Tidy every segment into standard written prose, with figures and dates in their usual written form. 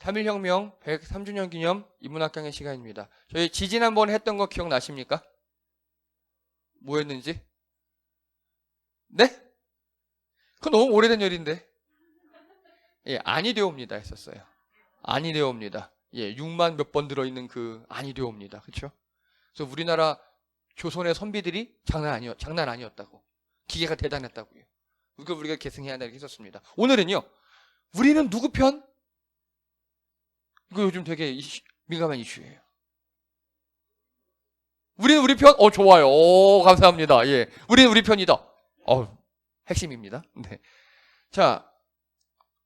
3.1혁명 103주년 기념 인문학강의 시간입니다. 저희 지지난번에 했던 거 기억나십니까? 뭐였는지? 네? 그건 너무 오래된 일인데. 예, 아니되옵니다 했었어요. 아니되옵니다. 예, 6만 몇 번 들어있는 그 아니되옵니다. 그렇죠? 그래서 우리나라 조선의 선비들이 장난 아니었다고. 기계가 대단했다고요. 그거 우리가 계승해야 한다고 했었습니다. 오늘은요. 우리는 누구 편? 이거 요즘 되게 민감한 이슈예요. 우리는 우리 편? 좋아요. 감사합니다. 예. 우리는 우리 편이다. 핵심입니다. 네. 자,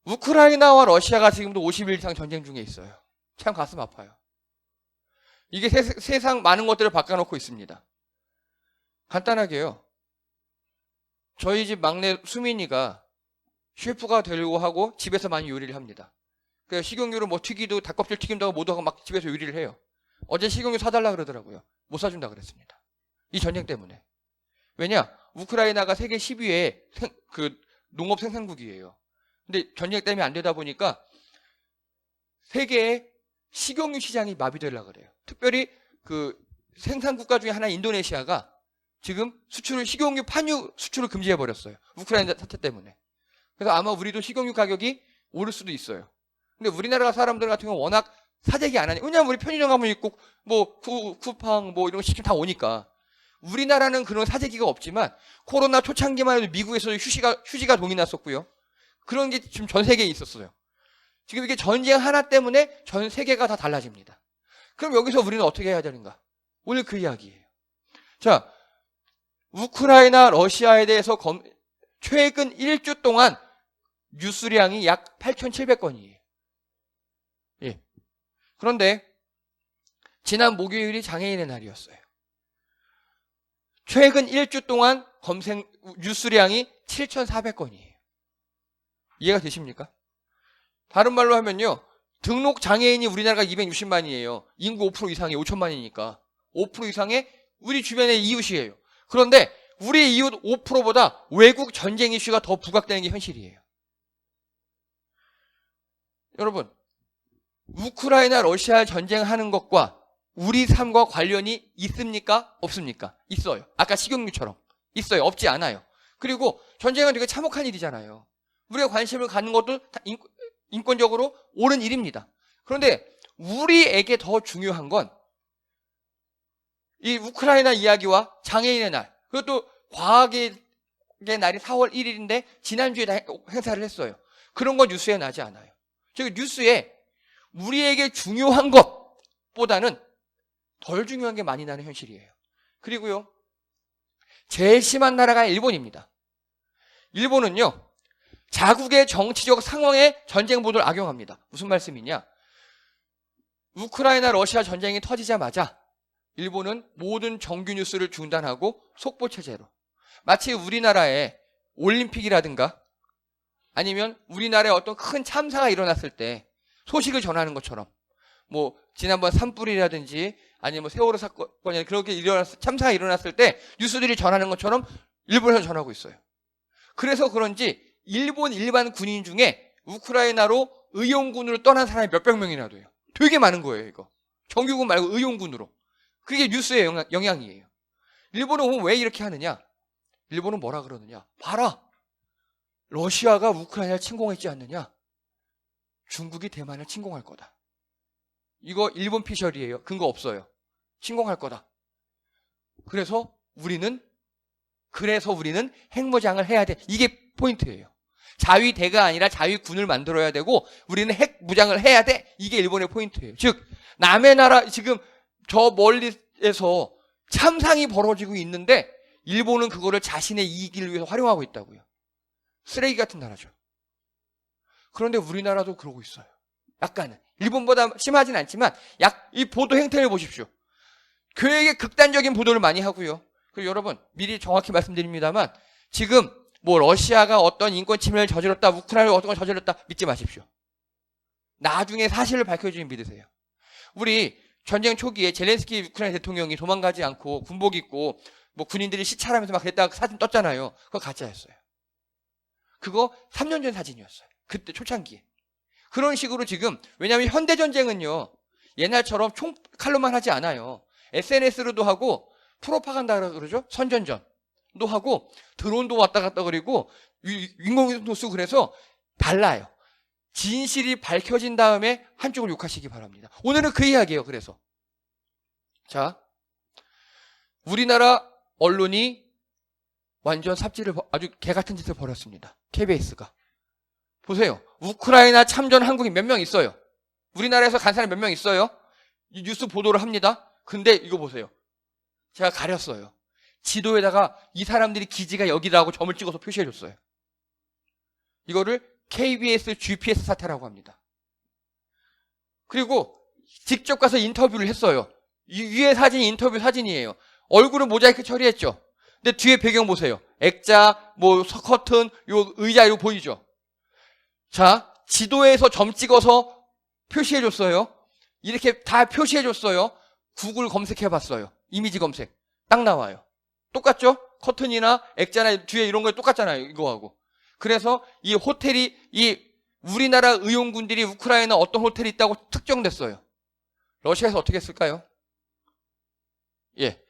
우크라이나와 러시아가 지금도 50일 이상 전쟁 중에 있어요. 참 가슴 아파요. 이게 세상 많은 것들을 바꿔놓고 있습니다. 간단하게요. 저희 집 막내 수민이가 셰프가 되려고 하고 집에서 많이 요리를 합니다. 그래서 식용유로 뭐 튀기도 닭껍질 튀김도 하고 모두 하고 막 집에서 요리를 해요. 어제 식용유 사달라 그러더라고요. 못 사준다 그랬습니다. 이 전쟁 때문에. 왜냐? 우크라이나가 세계 10위의 농업 생산국이에요. 근데 전쟁 때문에 안 되다 보니까 세계의 식용유 시장이 마비되려고 그래요. 특별히 그 생산국가 중에 하나인 인도네시아가 지금 식용유 판유 수출을 금지해버렸어요. 우크라이나 사태 때문에. 그래서 아마 우리도 식용유 가격이 오를 수도 있어요. 근데 우리나라 사람들 같은 경우는 워낙 사재기 안 하니, 왜냐면 우리 편의점 가면 있고, 쿠팡, 이런 거 시키면 다 오니까. 우리나라는 그런 사재기가 없지만, 코로나 초창기만 해도 미국에서도 휴지가 동이 났었고요. 그런 게 지금 전 세계에 있었어요. 지금 이게 전쟁 하나 때문에 전 세계가 다 달라집니다. 그럼 여기서 우리는 어떻게 해야 되는가? 오늘 그 이야기예요. 자, 우크라이나, 러시아에 대해서 최근 1주 동안 뉴스량이 약 8,700건이에요. 예. 그런데 지난 목요일이 장애인의 날이었어요. 최근 1주 동안 뉴스량이 7,400건이에요. 이해가 되십니까? 다른 말로 하면요. 등록 장애인이 우리나라가 260만이에요. 인구 5% 이상이 5천만이니까. 5% 이상의 우리 주변의 이웃이에요. 그런데 우리 이웃 5%보다 외국 전쟁 이슈가 더 부각되는 게 현실이에요. 여러분, 우크라이나 러시아 전쟁하는 것과 우리 삶과 관련이 있습니까? 없습니까? 있어요. 아까 식용유처럼. 있어요. 없지 않아요. 그리고 전쟁은 되게 참혹한 일이잖아요. 우리가 관심을 갖는 것도 인권적으로 옳은 일입니다. 그런데 우리에게 더 중요한 건 이 우크라이나 이야기와 장애인의 날, 그것도 과학의 날이 4월 1일인데 지난주에 다 행사를 했어요. 그런 건 뉴스에 나지 않아요. 즉 뉴스에 우리에게 중요한 것보다는 덜 중요한 게 많이 나는 현실이에요. 그리고요, 제일 심한 나라가 일본입니다. 일본은요, 자국의 정치적 상황에 전쟁 보도를 악용합니다. 무슨 말씀이냐? 우크라이나 러시아 전쟁이 터지자마자 일본은 모든 정규 뉴스를 중단하고 속보 체제로, 마치 우리나라의 올림픽이라든가 아니면 우리나라에 어떤 큰 참사가 일어났을 때 소식을 전하는 것처럼, 지난번 산불이라든지 아니면 세월호 사건이 그렇게 참사가 일어났을 때 뉴스들이 전하는 것처럼 일본에서 전하고 있어요. 그래서 그런지 일본 일반 군인 중에 우크라이나로 의용군으로 떠난 사람이 몇백 명이나 돼요. 되게 많은 거예요, 이거. 정규군 말고 의용군으로. 그게 뉴스의 영향이에요. 일본은 왜 이렇게 하느냐? 일본은 뭐라 그러느냐? 봐라. 러시아가 우크라이나를 침공했지 않느냐? 중국이 대만을 침공할 거다. 이거 일본 피셜이에요. 근거 없어요. 침공할 거다. 그래서 우리는 핵무장을 해야 돼. 이게 포인트예요. 자위대가 아니라 자위군을 만들어야 되고 우리는 핵무장을 해야 돼. 이게 일본의 포인트예요. 즉 남의 나라, 지금 저 멀리에서 참상이 벌어지고 있는데 일본은 그거를 자신의 이익을 위해서 활용하고 있다고요. 쓰레기 같은 나라죠. 그런데 우리나라도 그러고 있어요. 약간은. 일본보다 심하진 않지만 이 보도 행태를 보십시오. 되게 극단적인 보도를 많이 하고요. 그리고 여러분, 미리 정확히 말씀드립니다만 지금 러시아가 어떤 인권 침해를 저질렀다, 우크라이나가 어떤 걸 저질렀다 믿지 마십시오. 나중에 사실을 밝혀주면 믿으세요. 우리 전쟁 초기에 젤렌스키 우크라이나 대통령이 도망가지 않고 군복 입고 군인들이 시찰하면서 막 그랬다가 사진 떴잖아요. 그거 가짜였어요. 그거 3년 전 사진이었어요. 그때 초창기에. 그런 식으로 지금, 왜냐하면 현대전쟁은요, 옛날처럼 총칼로만 하지 않아요. SNS로도 하고, 프로파간다라고 그러죠? 선전전도 하고, 드론도 왔다 갔다 그리고, 인공위성도 쓰고 그래서 달라요. 진실이 밝혀진 다음에 한쪽을 욕하시기 바랍니다. 오늘은 그 이야기예요, 그래서. 자, 우리나라 언론이 완전 삽질을, 아주 개같은 짓을 벌였습니다. KBS가. 보세요. 우크라이나 참전 한국인 몇 명 있어요. 우리나라에서 간 사람이 몇 명 있어요. 이 뉴스 보도를 합니다. 근데 이거 보세요. 제가 가렸어요. 지도에다가 이 사람들이 기지가 여기라고 점을 찍어서 표시해줬어요. 이거를 KBS GPS 사태라고 합니다. 그리고 직접 가서 인터뷰를 했어요. 이 위에 사진이 인터뷰 사진이에요. 얼굴은 모자이크 처리했죠. 근데 뒤에 배경 보세요. 액자, 뭐 커튼, 요 의자 이거 보이죠? 자, 지도에서 점 찍어서 표시해줬어요. 이렇게 다 표시해줬어요. 구글 검색해봤어요. 이미지 검색. 딱 나와요. 똑같죠? 커튼이나 액자나 뒤에 이런 거 똑같잖아요. 이거하고. 그래서 이 호텔이, 이 우리나라 의용군들이 우크라이나 어떤 호텔이 있다고 특정됐어요. 러시아에서 어떻게 했을까요? 예.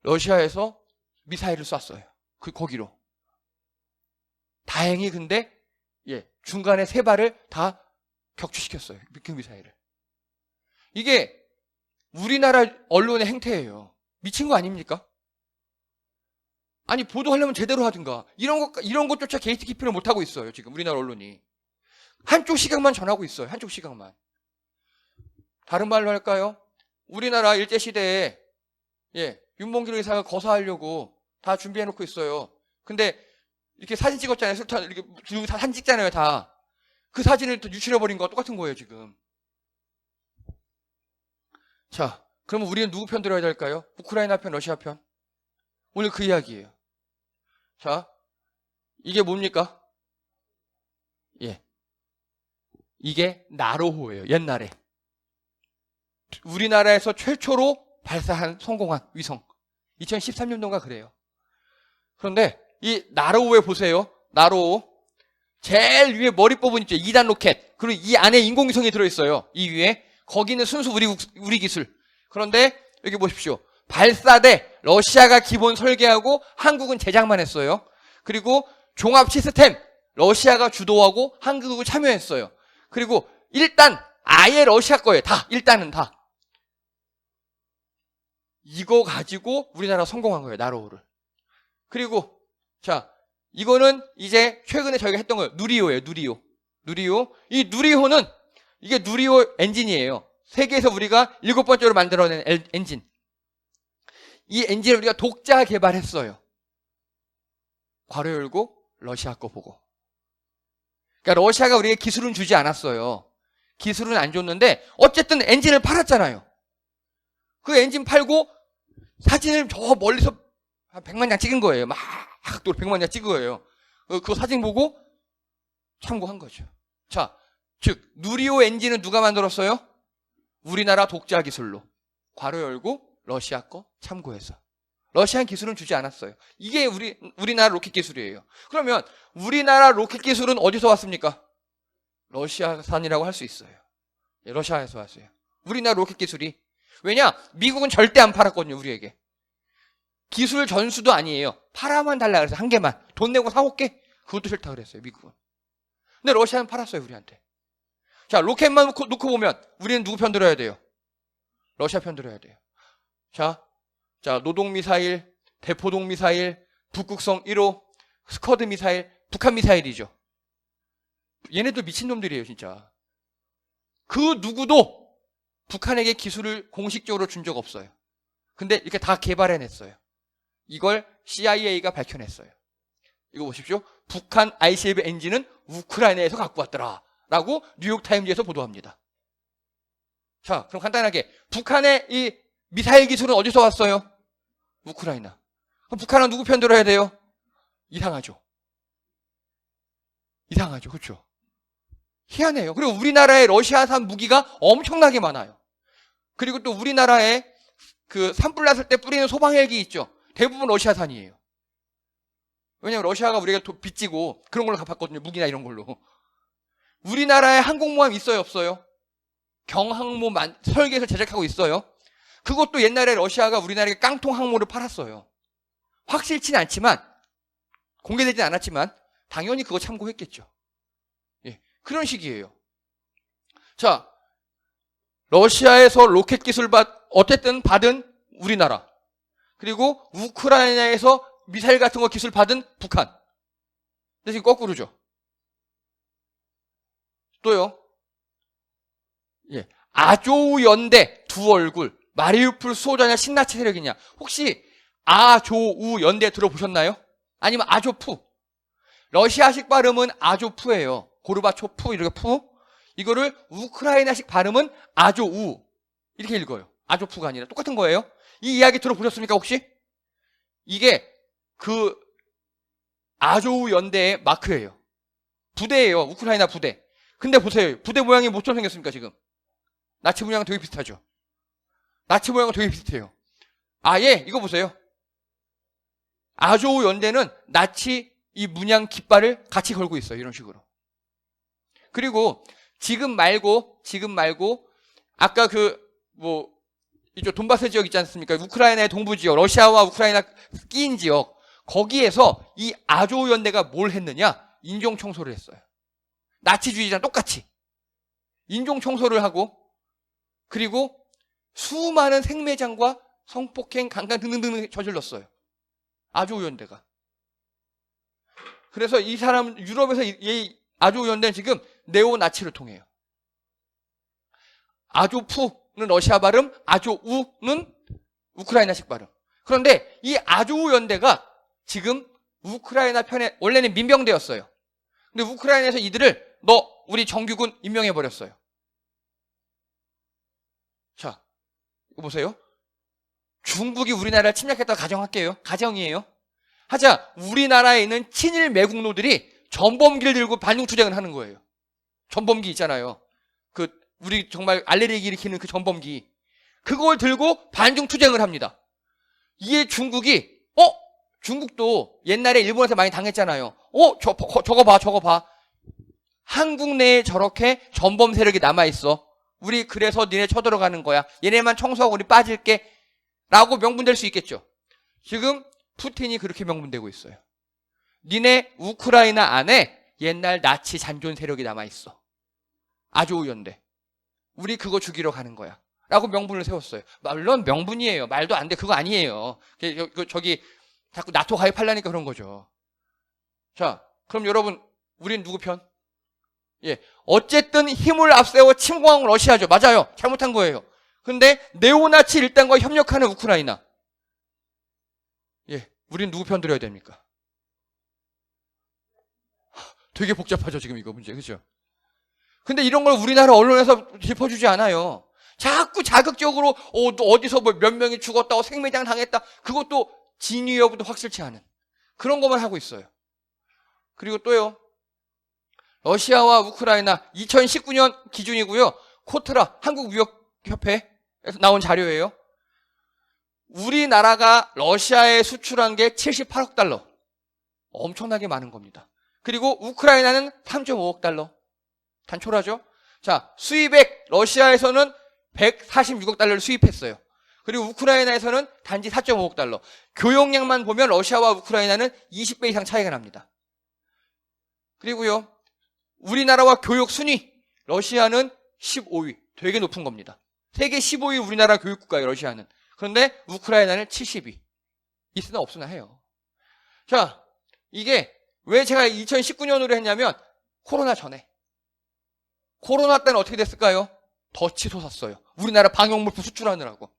러시아에서 미사일을 쐈어요. 거기로. 다행히 근데, 예. 중간에 3발을 다 격추시켰어요. 그 미사일을. 이게 우리나라 언론의 행태예요. 미친 거 아닙니까? 아니, 보도하려면 제대로 하든가. 이런 것조차 게이트키핑을 못하고 있어요. 지금 우리나라 언론이. 한쪽 시각만 전하고 있어요. 한쪽 시각만. 다른 말로 할까요? 우리나라 일제시대에, 예, 윤봉길 의사가 거사하려고 다 준비해놓고 있어요. 근데 이렇게 사진 찍었잖아요. 술탄, 이렇게 들고 사진 찍잖아요. 다. 그 사진을 또 유출해버린 거와 똑같은 거예요. 지금. 자, 그러면 우리는 누구 편 들어야 될까요? 우크라이나 편, 러시아 편? 오늘 그 이야기예요. 자, 이게 뭡니까? 예. 이게 나로호예요. 옛날에. 우리나라에서 최초로 발사한 성공한 위성. 2013년도인가 그래요. 그런데 이 나로호에 보세요. 나로호. 제일 위에 머리 부분 있죠. 2단 로켓. 그리고 이 안에 인공위성이 들어있어요. 이 위에. 거기는 순수 우리 기술. 그런데 여기 보십시오. 발사대 러시아가 기본 설계하고 한국은 제작만 했어요. 그리고 종합 시스템 러시아가 주도하고 한국은 참여했어요. 그리고 일단 아예 러시아 거예요. 다. 일단은 다. 이거 가지고 우리나라 성공한 거예요. 나로호를. 그리고 자, 이거는 이제 최근에 저희가 했던 거예요. 누리호예요. 누리호. 누리호. 이 누리호는 이게 누리호 엔진이에요. 세계에서 우리가 7번째로 만들어낸 엔진. 이 엔진을 우리가 독자 개발했어요. 괄호 열고 러시아 거 보고. 그러니까 러시아가 우리에게 기술은 주지 않았어요. 기술은 안 줬는데 어쨌든 엔진을 팔았잖아요. 그 엔진 팔고 사진을 저 멀리서 한 100만 장 찍은 거예요. 막 또 100만 장 찍은 거예요. 그 사진 보고 참고한 거죠. 자, 즉 누리호 엔진은 누가 만들었어요? 우리나라 독자 기술로. 괄호 열고 러시아 거 참고해서. 러시아는 기술은 주지 않았어요. 이게 우리나라 로켓 기술이에요. 그러면 우리나라 로켓 기술은 어디서 왔습니까? 러시아산이라고 할 수 있어요. 예, 러시아에서 왔어요. 우리나라 로켓 기술이. 왜냐? 미국은 절대 안 팔았거든요, 우리에게. 기술 전수도 아니에요. 팔아만 달라 그래서 한 개만. 돈 내고 사올게? 그것도 싫다 그랬어요, 미국은. 근데 러시아는 팔았어요, 우리한테. 자, 로켓만 놓고 보면 우리는 누구 편 들어야 돼요? 러시아 편 들어야 돼요. 자, 노동미사일, 대포동미사일, 북극성 1호, 스커드 미사일, 북한 미사일이죠. 얘네도 미친놈들이에요, 진짜. 그 누구도 북한에게 기술을 공식적으로 준 적 없어요. 근데 이렇게 다 개발해냈어요. 이걸 CIA가 밝혀냈어요. 이거 보십시오. 북한 ICBM 엔진은 우크라이나에서 갖고 왔더라 라고 뉴욕타임즈에서 보도합니다. 자, 그럼 간단하게 북한의 이 미사일 기술은 어디서 왔어요? 우크라이나. 그럼 북한은 누구 편 들어야 돼요? 이상하죠. 이상하죠. 그렇죠? 희한해요. 그리고 우리나라에 러시아산 무기가 엄청나게 많아요. 그리고 또 우리나라에 그 산불 났을 때 뿌리는 소방헬기 있죠. 대부분 러시아산이에요. 왜냐하면 러시아가 우리가 빚지고 그런 걸로 갚았거든요. 무기나 이런 걸로. 우리나라에 항공모함 있어요, 없어요? 경항모 설계해서 제작하고 있어요. 그것도 옛날에 러시아가 우리나라에 깡통 항모를 팔았어요. 확실치는 않지만, 공개되진 않았지만 당연히 그거 참고했겠죠. 예, 그런 식이에요. 자, 러시아에서 로켓 기술 어쨌든 받은 우리나라, 그리고 우크라이나에서 미사일 같은 거 기술 받은 북한. 근데 지금 거꾸로죠. 또요. 예, 아조우 연대 두 얼굴, 마리우폴 수호자냐 신나치 세력이냐. 혹시 아조우 연대 들어보셨나요? 아니면 아조푸. 러시아식 발음은 아조푸예요. 고르바초프 이렇게 푸. 이거를 우크라이나식 발음은 아조우 이렇게 읽어요. 아조푸가 아니라 똑같은 거예요. 이 이야기 들어보셨습니까 혹시? 이게 그 아조우 연대의 마크예요. 부대예요. 우크라이나 부대. 근데 보세요. 부대 모양이 뭐처럼 생겼습니까 지금? 나치 모양은 되게 비슷하죠. 나치 모양은 되게 비슷해요. 아예 이거 보세요. 아조우 연대는 나치 이 문양 깃발을 같이 걸고 있어요. 이런 식으로. 그리고 지금 말고 아까 이쪽 돈바스 지역 있지 않습니까? 우크라이나의 동부 지역, 러시아와 우크라이나 끼인 지역. 거기에서 이 아조우 연대가 뭘 했느냐? 인종 청소를 했어요. 나치주의자랑 똑같이 인종 청소를 하고, 그리고 수많은 생매장과 성폭행, 강간 등등등 저질렀어요. 아조우 연대가. 그래서 이 사람 유럽에서 이 아조우 연대는 지금 네오나치를 통해요. 아조푸는 러시아 발음, 아조우는 우크라이나식 발음. 그런데 이 아조우 연대가 지금 우크라이나 편에 원래는 민병대였어요. 근데 우크라이나에서 이들을 우리 정규군 임명해버렸어요. 자, 이거 보세요. 중국이 우리나라를 침략했다고 가정할게요. 가정이에요. 하자, 우리나라에 있는 친일 매국노들이 전범기를 들고 반중투쟁을 하는 거예요. 전범기 있잖아요. 우리 정말 알레르기 일으키는 그 전범기. 그걸 들고 반중투쟁을 합니다. 이에 중국이, 중국도 옛날에 일본한테 많이 당했잖아요. 저거 봐. 한국 내에 저렇게 전범 세력이 남아있어. 우리 그래서 니네 쳐들어가는 거야. 얘네만 청소하고 우리 빠질게. 라고 명분될 수 있겠죠. 지금 푸틴이 그렇게 명분되고 있어요. 니네 우크라이나 안에 옛날 나치 잔존 세력이 남아있어. 아조우 연대. 우리 그거 죽이러 가는 거야. 라고 명분을 세웠어요. 물론 명분이에요. 말도 안 돼. 그거 아니에요. 저기 자꾸 나토 가입하려니까 그런 거죠. 자, 그럼 여러분, 우린 누구 편? 예, 어쨌든 힘을 앞세워 침공한 러시아죠. 맞아요. 잘못한 거예요. 근데 네오나치 일당과 협력하는 우크라이나. 예, 우린 누구 편 들어야 됩니까? 되게 복잡하죠, 지금 이거 문제. 그죠? 근데 이런 걸 우리나라 언론에서 짚어주지 않아요. 자꾸 자극적으로 어디서 몇 명이 죽었다고 생매장 당했다. 그것도 진위 여부도 확실치 않은 그런 것만 하고 있어요. 그리고 또요. 러시아와 우크라이나 2019년 기준이고요. 코트라 한국무역협회에서 나온 자료예요. 우리나라가 러시아에 수출한 게 78억 달러. 엄청나게 많은 겁니다. 그리고 우크라이나는 3.5억 달러. 단촐하죠? 자, 수입액 러시아에서는 146억 달러를 수입했어요. 그리고 우크라이나에서는 단지 4.5억 달러. 교역량만 보면 러시아와 우크라이나는 20배 이상 차이가 납니다. 그리고요, 우리나라와 교육 순위, 러시아는 15위. 되게 높은 겁니다. 세계 15위 우리나라 교육국가예요, 러시아는. 그런데 우크라이나는 70위. 있으나 없으나 해요. 자, 이게 왜 제가 2019년으로 했냐면 코로나 전에. 코로나 때는 어떻게 됐을까요? 더 치솟았어요. 우리나라 방역물품 수출하느라고.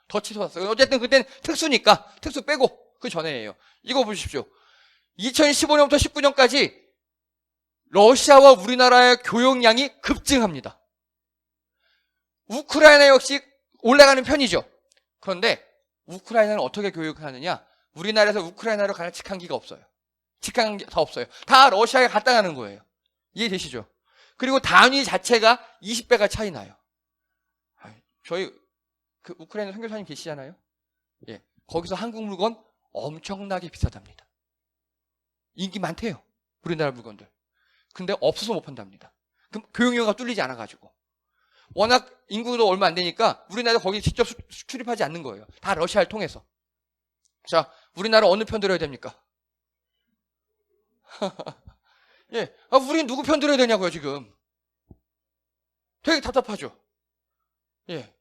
더 치솟았어요. 어쨌든 그때는 특수니까 특수 빼고 그 전에예요. 이거 보십시오. 2015년부터 19년까지 러시아와 우리나라의 교역량이 급증합니다. 우크라이나 역시 올라가는 편이죠. 그런데 우크라이나는 어떻게 교육하느냐? 우리나라에서 우크라이나로 가는 직항기가 없어요. 직항기 다 없어요. 다 러시아에 갔다 가는 거예요. 이해되시죠? 그리고 단위 자체가 20배가 차이 나요. 저희 그 우크라이나 선교사님 계시잖아요. 예, 거기서 한국 물건 엄청나게 비싸답니다. 인기 많대요. 우리나라 물건들. 근데 없어서 못 판답니다. 교육료가 뚫리지 않아가지고. 워낙 인구도 얼마 안 되니까 우리나라 거기 직접 수출입하지 않는 거예요. 다 러시아를 통해서. 자, 우리나라 어느 편 들어야 됩니까? 예, 우린 누구 편 들어야 되냐고요, 지금. 되게 답답하죠. 예.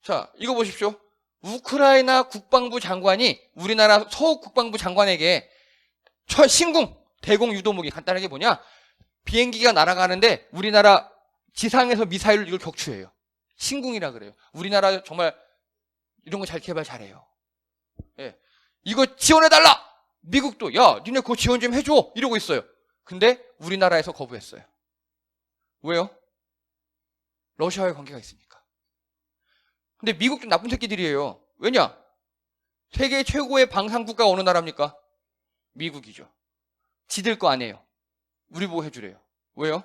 자, 이거 보십시오. 우크라이나 국방부 장관이 우리나라 서욱 국방부 장관에게 신궁 대공 유도무기, 간단하게 뭐냐, 비행기가 날아가는데 우리나라 지상에서 미사일을 이걸 격추해요. 신궁이라 그래요. 우리나라 정말 이런 거 잘 개발 잘해요. 예. 이거 지원해달라! 미국도, 야, 니네 그거 지원 좀 해줘! 이러고 있어요. 근데 우리나라에서 거부했어요. 왜요? 러시아와의 관계가 있으니까. 근데 미국도 나쁜 새끼들이에요. 왜냐? 세계 최고의 방산국가가 어느 나라입니까? 미국이죠. 지들 거 아니에요. 우리 보고 해주래요. 왜요?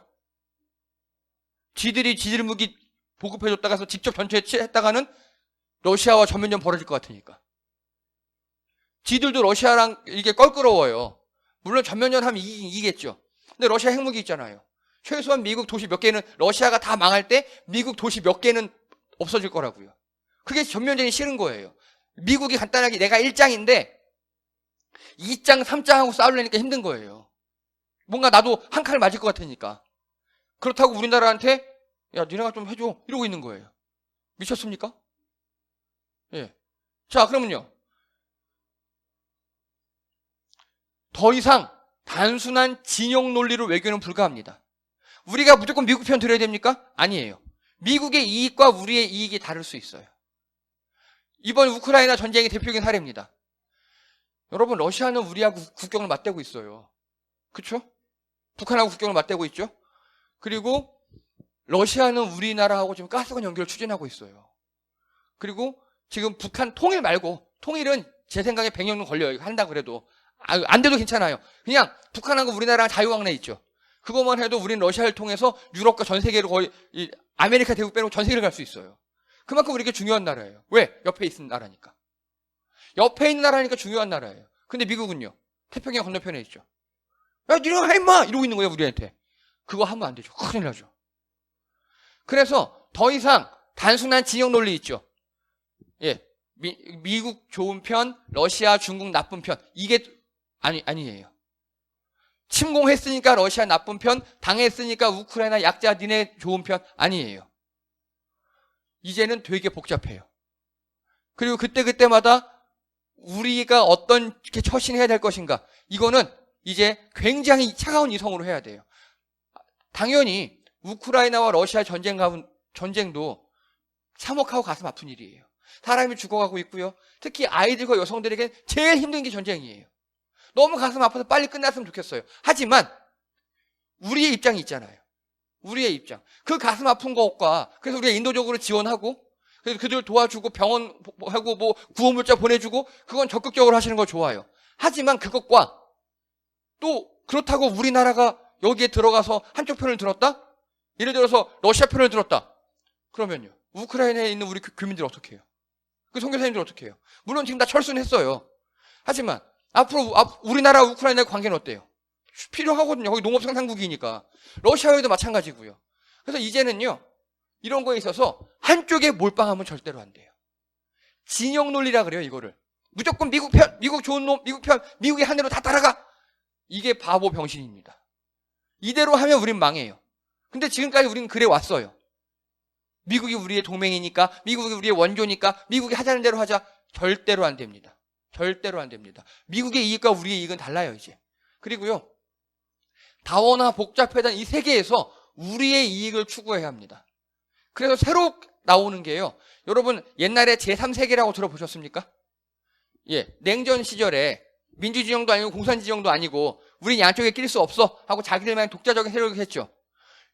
지들이 지들 무기 보급해줬다가서 직접 전투에 했다가는 러시아와 전면전 벌어질 것 같으니까. 지들도 러시아랑 이게 껄끄러워요. 물론 전면전 하면 이기겠죠. 근데 러시아 핵무기 있잖아요. 최소한 미국 도시 몇 개는, 러시아가 다 망할 때 미국 도시 몇 개는 없어질 거라고요. 그게 전면전이 싫은 거예요. 미국이 간단하게 내가 1장인데 2장, 3장하고 싸우려니까 힘든 거예요. 뭔가 나도 한 칼 맞을 것 같으니까. 그렇다고 우리나라한테 야, 니네가 좀 해줘 이러고 있는 거예요. 미쳤습니까? 예. 자, 그러면요. 더 이상 단순한 진영 논리로 외교는 불가합니다. 우리가 무조건 미국 편 들어야 됩니까? 아니에요. 미국의 이익과 우리의 이익이 다를 수 있어요. 이번 우크라이나 전쟁의 대표적인 사례입니다. 여러분, 러시아는 우리하고 국경을 맞대고 있어요. 그렇죠? 북한하고 국경을 맞대고 있죠. 그리고 러시아는 우리나라하고 지금 가스관 연결을 추진하고 있어요. 그리고 지금 북한 통일 말고, 통일은 제 생각에 100년은 걸려요. 한다 그래도. 안 돼도 괜찮아요. 그냥 북한하고 우리나라랑 자유왕래 있죠. 그것만 해도 우리는 러시아를 통해서 유럽과 전 세계로 거의 아메리카 대륙 빼놓고 전 세계를 갈 수 있어요. 그만큼 우리에게 중요한 나라예요. 왜? 옆에 있는 나라니까. 옆에 있는 나라니까 중요한 나라예요. 근데 미국은요, 태평양 건너편에 있죠. 야, 니네가 해 임마! 이러고 있는 거예요, 우리한테. 그거 하면 안 되죠. 큰일 나죠. 그래서 더 이상 단순한 진영 논리 있죠. 예, 미국 좋은 편, 러시아, 중국 나쁜 편. 이게 아니에요. 침공했으니까 러시아 나쁜 편, 당했으니까 우크라이나 약자 니네 좋은 편. 아니에요. 이제는 되게 복잡해요. 그리고 그때마다 우리가 어떤 처신해야 될 것인가, 이거는 이제 굉장히 차가운 이성으로 해야 돼요. 당연히 우크라이나와 러시아 전쟁도 참혹하고 가슴 아픈 일이에요. 사람이 죽어가고 있고요. 특히 아이들과 여성들에겐 제일 힘든 게 전쟁이에요. 너무 가슴 아파서 빨리 끝났으면 좋겠어요. 하지만 우리의 입장이 있잖아요. 우리의 입장. 그 가슴 아픈 것과, 그래서 우리가 인도적으로 지원하고, 그래서 그들 도와주고 병원하고 뭐 구호물자 보내주고, 그건 적극적으로 하시는 거 좋아요. 하지만 그것과 또 그렇다고 우리나라가 여기에 들어가서 한쪽 편을 들었다? 예를 들어서 러시아 편을 들었다. 그러면요, 우크라이나에 있는 우리 교민들 어떻게 해요? 그 선교사님들 어떻게 해요? 물론 지금 다 철수는 했어요. 하지만 앞으로 우리나라 우크라이나의 관계는 어때요? 필요하거든요. 거기 농업생산국이니까. 러시아에도 마찬가지고요. 그래서 이제는요, 이런 거에 있어서 한쪽에 몰빵하면 절대로 안 돼요. 진영 논리라 그래요, 이거를. 무조건 미국 편, 미국 좋은 놈, 미국 편, 미국의 하늘로 다 따라가. 이게 바보 병신입니다. 이대로 하면 우린 망해요. 근데 지금까지 우리는 그래 왔어요. 미국이 우리의 동맹이니까, 미국이 우리의 원조니까, 미국이 하자는 대로 하자. 절대로 안 됩니다. 절대로 안 됩니다. 미국의 이익과 우리의 이익은 달라요, 이제. 그리고요, 다원화 복잡해진 이 세계에서 우리의 이익을 추구해야 합니다. 그래서 새로 나오는 게요, 여러분 옛날에 제3세계라고 들어보셨습니까? 예, 냉전 시절에 민주진영도 아니고 공산진영도 아니고 우린 양쪽에 낄 수 없어 하고 자기들만의 독자적인 세력을 했죠.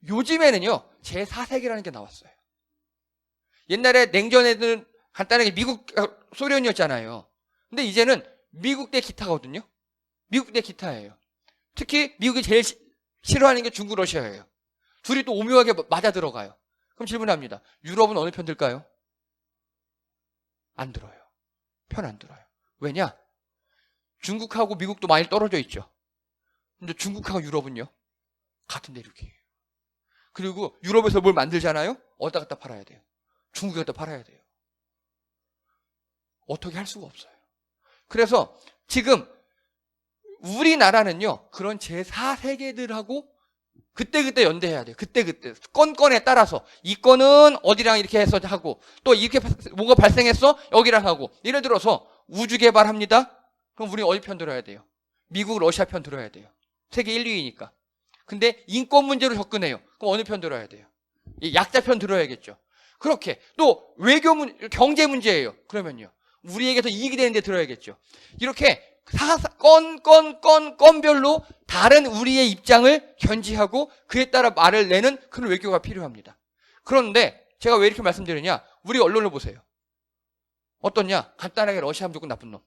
요즘에는요, 제4세계라는 게 나왔어요. 옛날에 냉전에는 간단하게 미국, 소련이었잖아요. 근데 이제는 미국 대 기타거든요. 미국 대 기타예요. 특히 미국이 제일 싫어하는 게 중국, 러시아예요. 둘이 또 오묘하게 맞아 들어가요. 그럼 질문합니다. 유럽은 어느 편 들까요? 안 들어요. 편 안 들어요. 왜냐? 중국하고 미국도 많이 떨어져 있죠. 근데 중국하고 유럽은요, 같은 대륙이에요. 그리고 유럽에서 뭘 만들잖아요? 어디다 갖다 팔아야 돼요? 중국에 갖다 팔아야 돼요. 어떻게 할 수가 없어요. 그래서 지금 우리나라는요, 그런 제4세계들하고 그때그때 연대해야 돼요. 그때그때. 건에 따라서. 이 건은 어디랑 이렇게 해서 하고, 또 이렇게 뭐가 발생했어? 여기랑 하고. 예를 들어서 우주 개발합니다. 그럼 우리 어디 편 들어야 돼요? 미국, 러시아 편 들어야 돼요. 세계 1, 2위니까. 근데 인권 문제로 접근해요. 그럼 어느 편 들어야 돼요? 약자 편 들어야겠죠. 그렇게. 또 경제 문제예요. 그러면요. 우리에게서 이익이 되는데 들어야겠죠. 이렇게 건별로 다른 우리의 입장을 견지하고 그에 따라 말을 내는 그런 외교가 필요합니다. 그런데 제가 왜 이렇게 말씀드리냐? 우리 언론을 보세요. 어떻냐? 간단하게 러시아 무조건 나쁜 놈,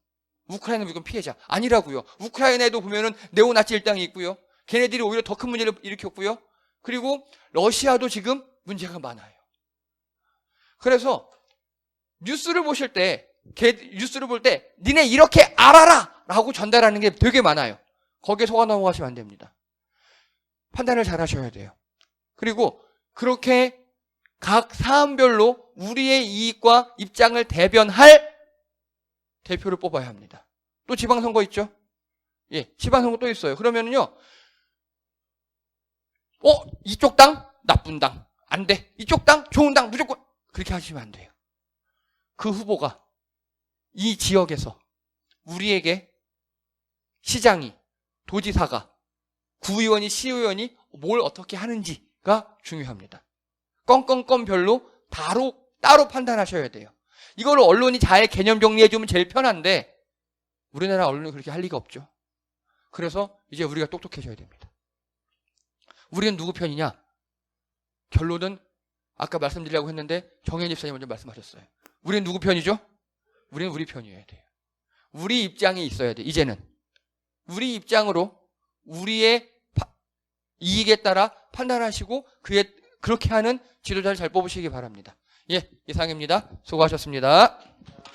우크라이나 무조건 피해자. 아니라고요. 우크라이나에도 보면은 네오나치 일당이 있고요. 걔네들이 오히려 더 큰 문제를 일으켰고요. 그리고 러시아도 지금 문제가 많아요. 그래서 뉴스를 볼 때 니네 이렇게 알아라! 라고 전달하는 게 되게 많아요. 거기에 속아 넘어가시면 안 됩니다. 판단을 잘 하셔야 돼요. 그리고 그렇게 각 사안별로 우리의 이익과 입장을 대변할 대표를 뽑아야 합니다. 또 지방선거 있죠? 예, 지방선거 또 있어요. 그러면은요, 이쪽 당 나쁜 당 안 돼. 이쪽 당 좋은 당 무조건 그렇게 하시면 안 돼요. 그 후보가 이 지역에서 우리에게 시장이, 도지사가, 구의원이, 시의원이 뭘 어떻게 하는지가 중요합니다. 건별로 따로 판단하셔야 돼요. 이거를 언론이 잘 개념 정리해주면 제일 편한데 우리나라 언론이 그렇게 할 리가 없죠. 그래서 이제 우리가 똑똑해져야 됩니다. 우리는 누구 편이냐? 결론은 아까 말씀드리려고 했는데 정현 집사님 먼저 말씀하셨어요. 우리는 누구 편이죠? 우리는 우리 편이어야 돼요. 우리 입장이 있어야 돼. 이제는 우리 입장으로 우리의 이익에 따라 판단하시고 그렇게 하는 지도자를 잘 뽑으시기 바랍니다. 예, 이상입니다. 수고하셨습니다.